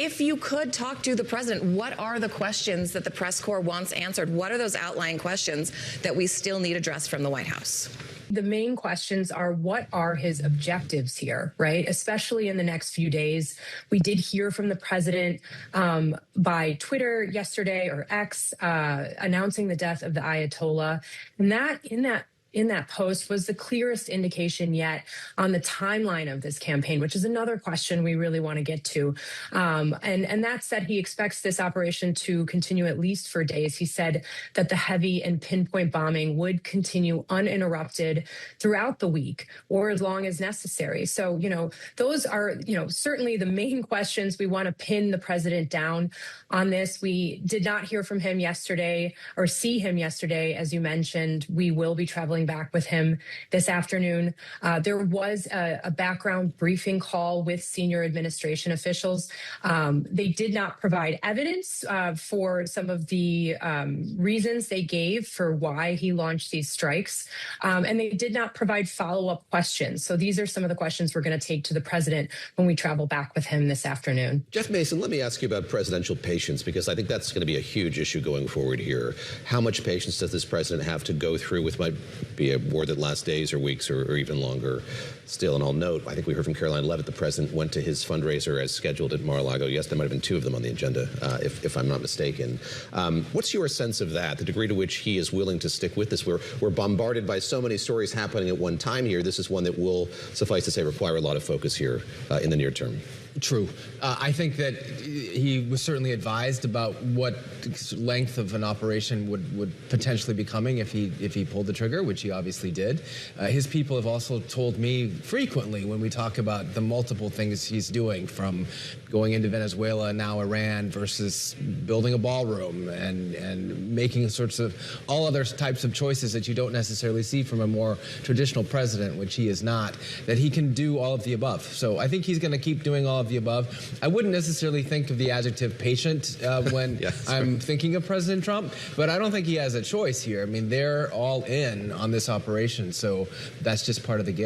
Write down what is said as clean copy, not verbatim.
if you could talk to the president, what are the questions that the press corps wants answered? What are those outlying questions that we still need addressed from the White House? The main questions are, what are his objectives here, right? Especially in the next few days. We did hear from the president by Twitter yesterday, or X, announcing the death of the Ayatollah. And in that post was the clearest indication yet on the timeline of this campaign, which is another question we really want to get to. And that said, he expects this operation to continue at least for days. He said that the heavy and pinpoint bombing would continue uninterrupted throughout the week, or as long as necessary. So, those are, certainly the main questions. We want to pin the president down on this. We did not hear from him yesterday or see him yesterday, as you mentioned. We will be traveling back with him this afternoon. There was a background briefing call with senior administration officials. They did not provide evidence for some of the reasons they gave for why he launched these strikes. And they did not provide follow-up questions. So these are some of the questions we're going to take to the president when we travel back with him this afternoon. Jeff Mason, let me ask you about presidential patience, because I think that's going to be a huge issue going forward here. How much patience does this president have to go through with might be a war that lasts days or weeks or even longer still? And I'll note, I think we heard from Caroline Leavitt, the president went to his fundraiser as scheduled at Mar-a-Lago. Yes, there might have been two of them on the agenda, if I'm not mistaken. What's your sense of that, the degree to which he is willing to stick with this? We're bombarded by so many stories happening at one time here. This is one that will, suffice to say, require a lot of focus here in the near term. True. I think that he was certainly advised about what length of an operation would potentially be coming if he pulled the trigger, which he obviously did. His people have also told me frequently, when we talk about the multiple things he's doing, from going into Venezuela and now Iran, versus building a ballroom and making sorts of all other types of choices that you don't necessarily see from a more traditional president, which he is not, that he can do all of the above. So I think he's going to keep doing all of the above. I wouldn't necessarily think of the adjective patient when I'm thinking of President Trump, but I don't think he has a choice here. I mean, they're all in on this operation, so that's just part of the gig.